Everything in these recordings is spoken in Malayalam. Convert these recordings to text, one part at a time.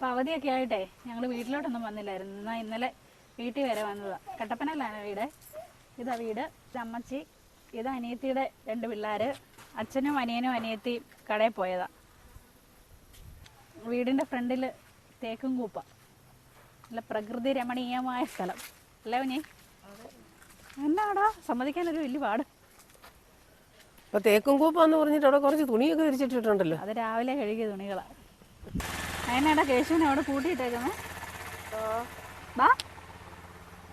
അപ്പോൾ അവധിയൊക്കെ ആയിട്ടേ ഞങ്ങൾ വീട്ടിലോട്ടൊന്നും വന്നില്ലായിരുന്നു. എന്നാൽ ഇന്നലെ വീട്ടിൽ വരെ വന്നതാണ്. കട്ടപ്പനയിലാണ് വീട്. ഇതാ വീട്. അമ്മച്ചി, ഇത് അനിയത്തിയുടെ 2 പിള്ളേർ. അച്ഛനും അനിയനും അനിയത്തിയും കടയിൽ പോയതാണ്. വീടിൻ്റെ ഫ്രണ്ടിൽ തേക്കും കൂപ്പ, നല്ല പ്രകൃതി രമണീയമായ സ്ഥലം അല്ലേ കുഞ്ഞി? എന്നാടാ സമ്മതിക്കാനൊരു വലിയ പാട്. അപ്പോൾ തേക്കും കൂപ്പാന്ന് പറഞ്ഞിട്ട് അവിടെ കുറച്ച് തുണിയൊക്കെ വിരിച്ചിട്ടുണ്ടല്ലോ. അത് രാവിലെ കഴുകിയ തുണികളാണ്. അതിനാടാ കേശുവിനെ അവിടെ കൂട്ടിയിട്ടേക്കുന്നത്.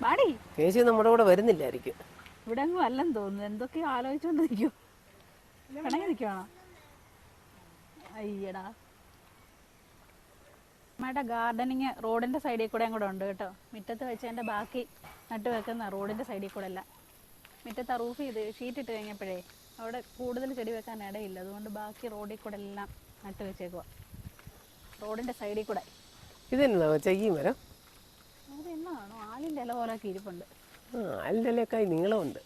ബാടി കേശു നമ്മുടെ കൂടെ വരുന്നില്ലായിരിക്കും. ഇവിടെ അങ്ങും അല്ലെന്ന് തോന്നുന്നു. എന്തൊക്കെയോ ആലോചിച്ചുകൊണ്ടിരിക്കും. കണങ്ങി നിൽക്കുവാണോ? അയ്യടാ. അമ്മയുടെ ഗാർഡനിങ് റോഡിൻ്റെ സൈഡിൽ കൂടെ കൂടെ ഉണ്ട് കേട്ടോ. മുറ്റത്ത് വെച്ചതിൻ്റെ ബാക്കി നട്ട് വെക്കുന്ന റോഡിൻ്റെ സൈഡിൽ കൂടെ അല്ല. മുറ്റത്ത് റൂഫ് ചെയ്ത് ഷീറ്റ് ഇട്ട് കഴിഞ്ഞപ്പോഴേ അവിടെ കൂടുതൽ ചെടി വെക്കാൻ ഇടയില്ല. അതുകൊണ്ട് ബാക്കി റോഡിൽ കൂടെ എല്ലാം നട്ട് വെച്ചേക്കുക. റോഡിൻ്റെ സൈഡിൽ കൂടെ. ഇതെന്നാ ചയ്യും മരം? അത് എന്നാണോ ആലിൻ്റെ ഇല പോലൊക്കെ ഇരിപ്പുണ്ട്. ആലിൻ്റെ ഇലയൊക്കെ നീളമുണ്ട്.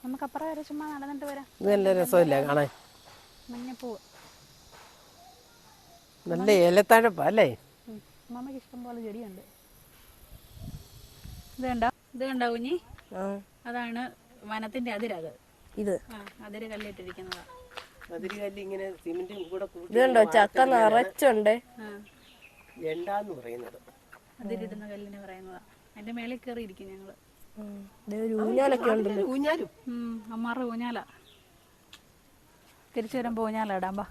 നമുക്ക് അപ്പുറം വരെ ചുമ്മാ നടന്നിട്ട് വരാം. ഇത് നല്ല രസമില്ല കാണാൻ. മഞ്ഞപ്പൂവ് നല്ല ഇലത്തഴപ്പാ അല്ലേ? അമ്മമ്മയ്ക്ക് ഇഷ്ടം പോലെ ചെടിയുണ്ട്. ഇത് കണ്ടോ കുഞ്ഞി? അതാണ് വനത്തിന്റെ അതിരത്. ഇത് അതിര് കല്ലിട്ടിരിക്കുന്നതാണ്. ഇതുണ്ടോ ചക്ക നിറച്ചുണ്ട്. അതിരിടുന്ന കല്ലിന് പറയുന്നതാ. അതിന്റെ മേളിൽ കയറി ഇരിക്കും ഞങ്ങള്. ഊഞ്ഞാലൊക്കെ ഉണ്ടല്ലോ. അമ്മാരുടെ ഊഞ്ഞാല. തിരിച്ചു വരുമ്പോ ഊഞ്ഞാല ഇടാമ്പ.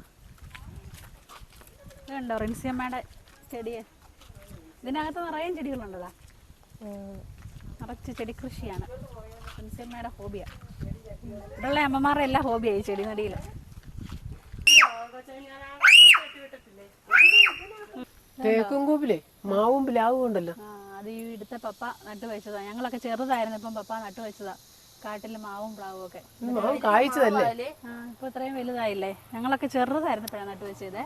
ഇതുണ്ടോ റിൻസിയമ്മയുടെ ചെടിയെ? ഇതിനകത്ത് നിറയെ ചെടികളുണ്ടല്ലോ. നിറച്ച് ചെടി കൃഷിയാണ് റിൻസിയമ്മയുടെ ഹോബിയാ. ഇവിടെയുള്ള അമ്മമാരുടെ എല്ലാ ഹോബിയായി ചെടി നടിയിൽ. തേക്കുംകൂപ്പിലെ മാവും പ്ലാവും ഉണ്ടല്ലോ. അത് ഈ ഇടുത്ത പപ്പ നട്ടു വെച്ചതാ. ഞങ്ങളൊക്കെ ചെറുതായിരുന്നു ഇപ്പം പപ്പ നട്ടു വെച്ചതാ. കാട്ടില് മാവും പ്ലാവും ഒക്കെ. കായ്ച്ചതല്ലേ? ഇപ്പൊ ഇത്രയും വലുതായില്ലേ. ഞങ്ങളൊക്കെ ചെറുതായിരുന്നപ്പോഴാണ് നട്ടു വെച്ചത്.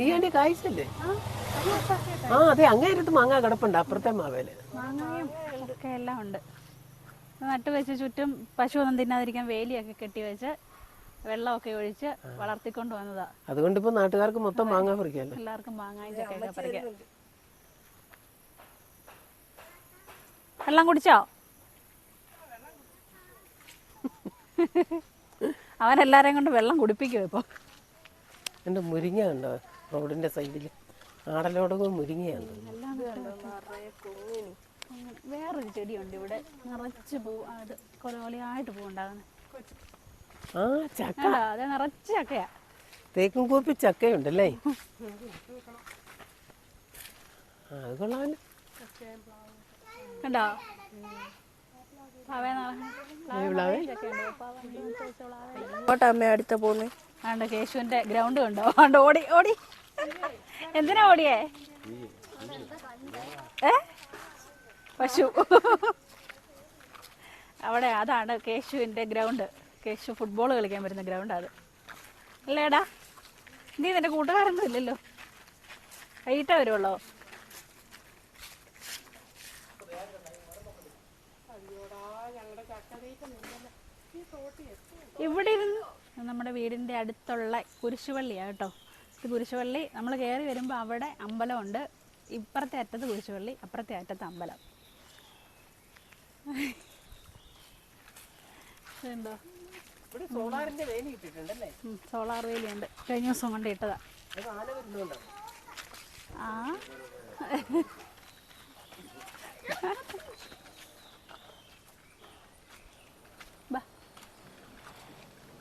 ഈ ആണ്ടി കായ്ച്ചല്ലേ? അതെ, അങ്ങേരത്ത് മാങ്ങ കിടപ്പുണ്ട് അപ്പുറത്തെ മാവേല്. മാങ്ങയും ഒക്കെ എല്ലാം ഉണ്ട്. നട്ടു വെച്ച് ചുറ്റും പശു ഒന്നും തിന്നാതിരിക്കാൻ വേലിയൊക്കെ കെട്ടി വെച്ച് വെള്ളമൊക്കെ ഒഴിച്ച് വളർത്തിക്കൊണ്ട് വന്നതാ. അതുകൊണ്ട് ഇപ്പൊ നാട്ടുകാർക്ക് മൊത്തം മാങ്ങ പറിക്കാമല്ലോ. എല്ലാവർക്കും മാങ്ങായും ചക്കയൊക്കെ പറിക്കാം. വെള്ളം കുടിച്ചോ? അവനെല്ലാരെയും കൊണ്ട് വെള്ളം കുടിപ്പിക്കുമോ ഇപ്പൊ? എന്റെ മുരിങ്ങ ഉണ്ടോ റോഡിന്റെ സൈഡില്? ആടലോടകവും മുരിങ്ങയാണ്. വേറൊരു ചെടിയുണ്ട് ഇവിടെ നിറച്ച് പൂ. അത് കൊലകൊലയായിട്ട് പൂവുണ്ടാകുന്നത്. ചക്ക. അത് നിറച്ച് ചക്കയാ. തേക്കും കൂപ്പി ചക്കയുണ്ടല്ലേ? അത് കൊള്ളാമല്ലോ. കണ്ടോ? അമ്മ അടുത്ത പോന്നെ. ആണ്ട് കേശുവിന്റെ ഗ്രൗണ്ട് കണ്ടോ? ആണ്ട് ഓടി ഓടി. എന്തിനാ ഓടിയേ? പശു. അവിടെ അതാണ് കേശുവിന്റെ ഗ്രൗണ്ട്. കേശു ഫുട്ബോൾ കളിക്കാൻ വരുന്ന ഗ്രൗണ്ട് അത് അല്ലേടാ? നീ നിന്റെ കൂട്ടുകാരൊന്നും ഇല്ലല്ലോ. വൈകിട്ടേ വരുള്ളോ? ഇവിടെ ഇരുന്ന് നമ്മുടെ വീടിന്റെ അടുത്തുള്ള കുരിശുപള്ളിയാണ് കേട്ടോ. ഇത് കുരിശുപള്ളി. നമ്മൾ കയറി വരുമ്പോൾ അവിടെ അമ്പലമുണ്ട്. ഇപ്പുറത്തെ അറ്റത്ത് കുരിശുപള്ളി, അപ്പുറത്തെ അറ്റത്ത് അമ്പലം. എന്തോ സോളാർ വേലിയുണ്ട്. കഴിഞ്ഞ ദിവസം കൊണ്ട് ഇട്ടതാ.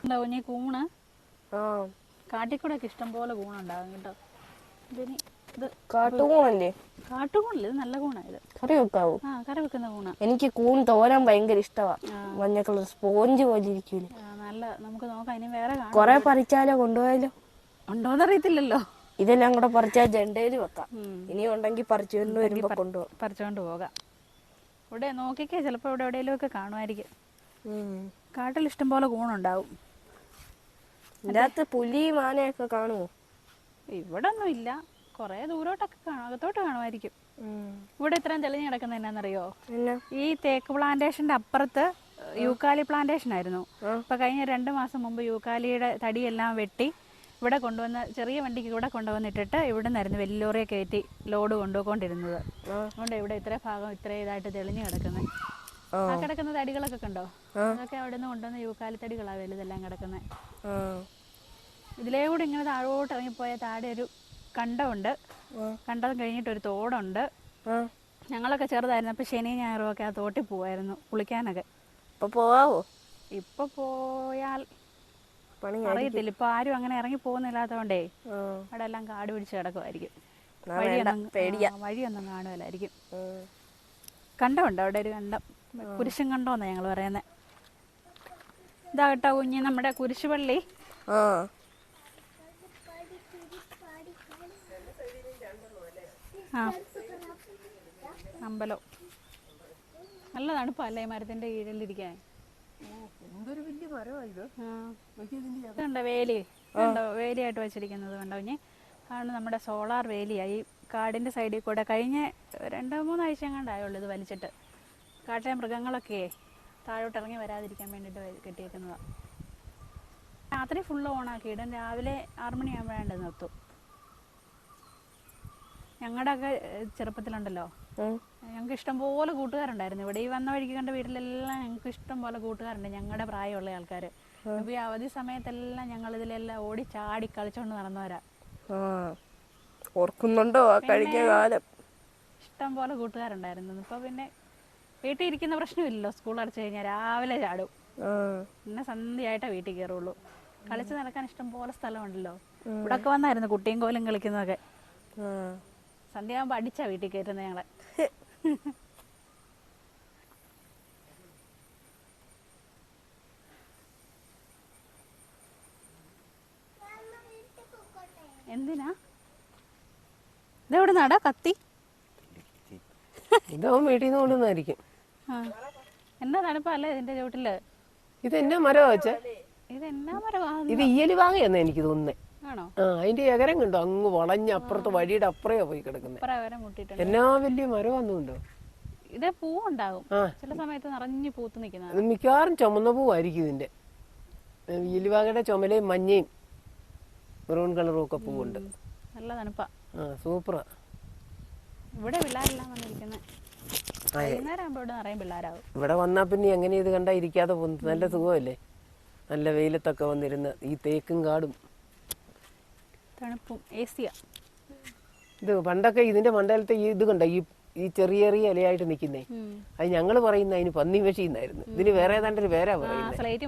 ഉണ്ടാവും ഈ കൂണ്. കാട്ടിക്കൂടെ ഒക്കെ ഇഷ്ടം പോലെ കൂണുണ്ടാകും കേട്ടോ. ഇതിന് ഇത് കാട്ടുകൂണല്ലേ? കാട്ടുകൂണല്ലേ? ഇത് നല്ല കൂണായത്. കറി വെക്കാവോ? കറി വെക്കുന്ന കൂണാ. എനിക്ക് കൂൺ തോരാൻ ഭയങ്കര ഇഷ്ടമാണ്. മഞ്ഞ കളർ സ്പോഞ്ച് പോലെ ഇരിക്കൂല. നല്ല. നമുക്ക് നോക്കാം. ഇനി വേറെ കൊറേ പറിച്ചാലോ കൊണ്ടുപോയാലോ? ഉണ്ടോന്നറിയത്തില്ലല്ലോ. ഇതെല്ലാം കൂടെ പറിച്ചാൽ ജണ്ടയിൽ വെക്കാം. ഇനി ഉണ്ടെങ്കിൽ പറിച്ചുകൊണ്ട് വരുമ്പോ കൊണ്ടുപോകാം. പറിച്ചുകൊണ്ട് പോകാം. ഇവിടെ നോക്കിക്കേ, ചിലപ്പോ ഇവിടെ എവിടെയെങ്കിലും ഒക്കെ കാണുമായിരിക്കും. കാട്ടിൽ ഇഷ്ടം പോലെ കൂണുണ്ടാവും. ഇതിനകത്ത് പുലി മാനയൊക്കെ കാണുമോ? ഇവിടെ ഒന്നും ഇല്ല. കൊറേ ദൂരോട്ടൊക്കെ കാണും. അകത്തോട്ട് കാണുമായിരിക്കും. ഇവിടെ ഇത്രയും തെളിഞ്ഞ് കിടക്കുന്ന എന്നാന്നറിയോ? ഈ തേക്ക് പ്ലാന്റേഷന്റെ അപ്പുറത്ത് യൂക്കാലി പ്ലാന്റേഷൻ ആയിരുന്നു. അപ്പൊ കഴിഞ്ഞ 2 മാസം മുമ്പ് യൂക്കാലിയുടെ തടിയെല്ലാം വെട്ടി ഇവിടെ കൊണ്ടുവന്ന് ചെറിയ വണ്ടിക്ക് ഇവിടെ കൊണ്ടുവന്നിട്ടിട്ട് ഇവിടെ നിന്നായിരുന്നു വലിയ ലോറിയെ കയറ്റി ലോഡ് കൊണ്ടുപോയിക്കൊണ്ടിരുന്നത്. അതുകൊണ്ട് ഇവിടെ ഇത്ര ഭാഗം ഇത്ര ഇതായിട്ട് തെളിഞ്ഞു കിടക്കുന്നത്. ആ കിടക്കുന്ന തടികളൊക്കെ കണ്ടോ? അതൊക്കെ അവിടെ നിന്ന് കൊണ്ടുവന്ന യൂക്കാലിത്തടികളാണ് വലുതെല്ലാം കിടക്കുന്നത്. ഇതിലേ കൂടെ ഇങ്ങനെ താഴോട്ട് ഇറങ്ങിപ്പോയ താഴെ ഒരു കണ്ടമുണ്ട്. കണ്ടം കഴിഞ്ഞിട്ടൊരു തോടുണ്ട്. ഞങ്ങളൊക്കെ ചെറുതായിരുന്നു ശനി ഞായറും ഒക്കെ ആ തോട്ടിൽ പോവായിരുന്നു കുളിക്കാനൊക്കെ. ഇപ്പൊ പോവാവോ? ഇപ്പൊ പോയാൽ അറിയത്തില്ല. ഇപ്പൊ ആരും അങ്ങനെ ഇറങ്ങി പോകുന്നില്ലാത്തതുകൊണ്ടേ അവിടെ എല്ലാം കാട് പിടിച്ച് കിടക്കുമായിരിക്കും. വഴിയൊന്നും കാണുമല്ലായിരിക്കും. കണ്ടമുണ്ട് അവിടെ ഒരു കണ്ടം. കുരിശും കണ്ടോന്നാ ഞങ്ങൾ പറയുന്നത്. ഇതാ കേട്ടോ കുഞ്ഞ് നമ്മുടെ കുരിശുപള്ളി. ആ അമ്പലം നല്ല തണുപ്പല്ലേ മരത്തിന്റെ കീഴിലിരിക്കാൻ. ഇതുണ്ടോ വേലി? ഉണ്ടോ വേലിയായിട്ട് വെച്ചിരിക്കുന്നത്? കണ്ടോ കുഞ്ഞ്? കാരണം നമ്മുടെ സോളാർ വേലിയായി കാടിന്റെ സൈഡിൽ കൂടെ. കഴിഞ്ഞ 2-3 ആഴ്ച എങ്ങാണ്ടായുള്ളൂ ഇത് വലിച്ചിട്ട്. കാട്ടിലെ മൃഗങ്ങളൊക്കെ താഴോട്ട് ഇറങ്ങി വരാതിരിക്കാൻ വേണ്ടിയിട്ട് കെട്ടിയേക്കുന്നതാണ്. രാത്രി ഫുള്ള് ഓണാക്കിയിടും. രാവിലെ 6 മണിയാകുമ്പോഴാണ്ട് നിർത്തും. ഞങ്ങളുടെ ഒക്കെ ചെറുപ്പത്തിലുണ്ടല്ലോ, ഞങ്ങൾക്ക് ഇഷ്ടംപോലെ കൂട്ടുകാരുണ്ടായിരുന്നു. ഇവിടെ ഈ വന്ന വഴിക്ക് കണ്ട വീട്ടിലെല്ലാം ഞങ്ങൾക്ക് ഇഷ്ടംപോലെ കൂട്ടുകാരുണ്ട്, ഞങ്ങളുടെ പ്രായമുള്ള ആൾക്കാർ. അപ്പോൾ ഈ അവധി സമയത്തെല്ലാം ഞങ്ങൾ ഇതിലെല്ലാം ഓടി ചാടി കളിച്ചോണ്ട് നടന്നവരാ. ഓർക്കുന്നുണ്ടോ ആ കഴിഞ്ഞ കാലം? ഇഷ്ടംപോലെ കൂട്ടുകാരുണ്ടായിരുന്നു. ഇപ്പോൾ പിന്നെ വീട്ടിൽ ഇരിക്കുന്ന പ്രശ്നമില്ലല്ലോ. സ്കൂൾ അടച്ചു കഴിഞ്ഞാൽ രാവിലെ ചാടും. പിന്നെ സന്ധ്യയായിട്ടേ വീട്ടിൽ കയറുള്ളൂ. കളിച്ച് നടക്കാൻ ഇഷ്ടംപോലെ സ്ഥലമുണ്ടല്ലോ. ഇവിടെ ഒക്കെ വന്നായിരുന്നു കുട്ടിയും കോലും കളിക്കുന്നതൊക്കെ. സന്ധ്യയാകുമ്പോൾ അടിച്ചാ വീട്ടിൽ കയറ്റുന്നത് ഞങ്ങളെ. എന്തിനാ ഇതെവിടെ നടാ കത്തി? ഇതാവും വീട്ടിൽ നിന്ന് കൊണ്ടുവന്നായിരിക്കും. എന്നാ തണുപ്പല്ലേ ഇതിന്റെ ചുവട്ടില്? ഇത് എന്നാ മരമാ വെച്ചേ? ഇത് എന്നാ മരമാ? ഇത് ഈയലിവാകയെന്നാ എനിക്ക് തോന്നുന്നേ. ആണോ? അതിന്റെ എകരം കണ്ടോ? അങ്ങ് വളഞ്ഞ് അപ്പുറത്ത് വഴിയുടെ അപ്പുറയാ പോയി കിടക്കുന്നത്. എന്നാ വലിയ മരമാന്നുണ്ടോ? ഇത് പൂവുണ്ടാകും ചില സമയത്ത്, നിറഞ്ഞു പൂത്ത് നിൽക്കുന്നത്. ഇത് മിക്കവാറും ചുമന്ന പൂവായിരിക്കും ഇതിന്റെ. ഈയലിവാകയുടെ ചുമലയും മഞ്ഞയും മെറൂൺ കളറും ഒക്കെ പൂവുണ്ട്. നല്ല തണുപ്പാ. സൂപ്പറാ. ഇവിടെ പിള്ളേരെല്ലാം വന്നിരിക്കുന്നത്. വൈകുന്നേരം ആകുമ്പോൾ ഇവിടെ നിറയും പിള്ളേരാകും. ഇവിടെ വന്നാ പിന്നെ എങ്ങനെ ഇത് കണ്ടാ ഇരിക്കാതെ പോകുന്നത്? നല്ല സുഖമല്ലേ? നല്ല വെയിലത്തൊക്കെ വന്നിരുന്ന് ഈ തേക്കും കാടും തണുപ്പും ഏസിയാ. ഇത് പണ്ടൊക്കെ ഇതിന്റെ മണ്ടലത്തെ ഇത് കണ്ട ഈ ചെറിയ ചെറിയ ഇലയായിട്ട് നിൽക്കുന്നേ, അത് ഞങ്ങൾ പറയുന്ന അതിന് പന്നി മെഷീന്നായിരുന്നു. ഇതിന് വേറെ ഏതാണ്ടൊരു പേരാ പറയുന്നത്. സ്ലേറ്റ്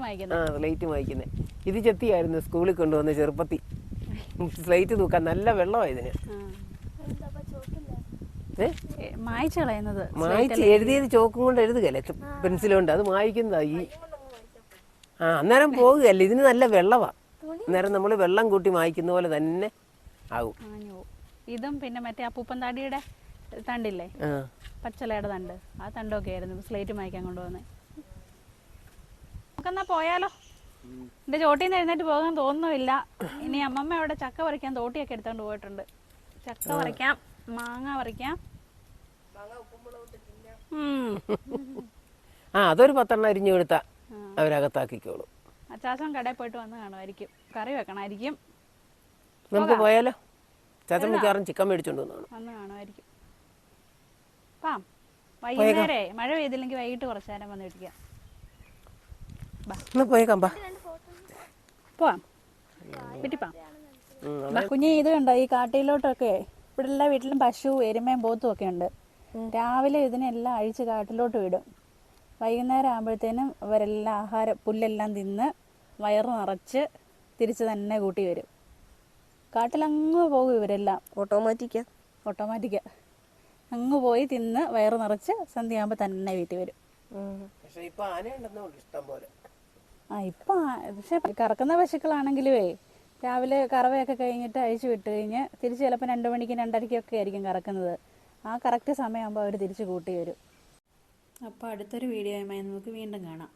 വായിക്കുന്നേ. ഇത് ചെത്തിയായിരുന്നു സ്കൂളിൽ കൊണ്ടുവന്ന ചെറുപ്പത്തി. സ്ലേറ്റ് തൂക്കാൻ നല്ല വെള്ളമാണ് ഇതിന്. മായിച്ച് എഴുതിയത് ചോക്കും കൊണ്ട് എഴുതുകയല്ലേ, പെൻസിലുകൊണ്ട്. അത് മായിക്കുന്നതാ ഈ. അന്നേരം പോകുകയല്ലേ. ഇതിന് നല്ല വെള്ളമാ. അന്നേരം നമ്മൾ വെള്ളം കൂട്ടി മായ്ക്കുന്ന പോലെ തന്നെ ആവും. ഇതും പിന്നെ മറ്റേ അപ്പൂപ്പൻ താടിയുടെ തണ്ടില്ലേ, പച്ചലയുടെ തണ്ട്, ആ തണ്ടൊക്കെ ആയിരുന്നു സ്ലേറ്റ് മായ്ക്കാൻ കൊണ്ടുപോകുന്നത്. നമുക്കെന്നാ പോയാലോ? എന്റെ ചോട്ടിൽ നിന്ന് എഴുന്നേറ്റ് പോകാൻ തോന്നുന്നില്ല. ഇനി അമ്മമ്മ അവിടെ ചക്ക പറിക്കാൻ തോട്ടിയൊക്കെ എടുത്തോണ്ട് പോയിട്ടുണ്ട്. ചക്ക പറിക്കാം, മാങ്ങ പറിക്കാം. അതൊരു 10 എണ്ണം അരിഞ്ഞു കൊടുത്താ അവരകത്താക്കിക്കോളൂ. അച്ചാച്ചൻ കടയിൽ പോയിട്ട് വന്ന് കാണുമായിരിക്കും. കറി വെക്കണമായിരിക്കും. നമുക്ക് പോയാലോ? ചാച്ചൻ മിക്കവാറും ചിക്കൻ മേടിച്ചോണ്ട് വന്ന് കാണുമായിരിക്കും. വൈകുന്നേരേ മഴ പെയ്തില്ലെങ്കിൽ വൈകിട്ട് കുറച്ചു നേരം വന്ന് ഇരിക്കാം. പോയേക്കാം. പോവാം, വീട്ടിൽ പോവാം. കുഞ്ഞെ ഇത് കണ്ടോ? ഈ കാട്ടിലോട്ടൊക്കെ ഇവിടെ എല്ലാ വീട്ടിലും പശു, എരുമയും പോത്തും ഒക്കെ ഉണ്ട്. രാവിലെ ഇതിനെല്ലാം അഴിച്ച് കാട്ടിലോട്ട് വിടും. വൈകുന്നേരം ആകുമ്പോഴത്തേനും ഇവരെല്ലാം ആഹാരം പുല്ലെല്ലാം തിന്ന് വയറ് നിറച്ച് തിരിച്ച് തന്നെ കൂട്ടി വരും. കാട്ടിലങ്ങ് പോകും ഇവരെല്ലാം. ഓട്ടോമാറ്റിക്കാ. അങ്ങ് പോയി തിന്ന് വയറ് നിറച്ച് സന്ധ്യയാകുമ്പോൾ തന്നെ വീട്ടിൽ വരും. പക്ഷെ കറക്കുന്ന പശുക്കളാണെങ്കിലുവേ രാവിലെ കറവയൊക്കെ കഴിഞ്ഞിട്ട് അഴിച്ചു വിട്ട് കഴിഞ്ഞ് തിരിച്ച് ചിലപ്പോൾ 2 മണിക്കും 2:30ക്കൊക്കെ ആയിരിക്കും കറക്കുന്നത്. ആ കറക്റ്റ് സമയമാകുമ്പോൾ അവർ തിരിച്ച് കൂട്ടി വരും. അപ്പോൾ അടുത്തൊരു വീഡിയോയുമായി നമുക്ക് വീണ്ടും കാണാം.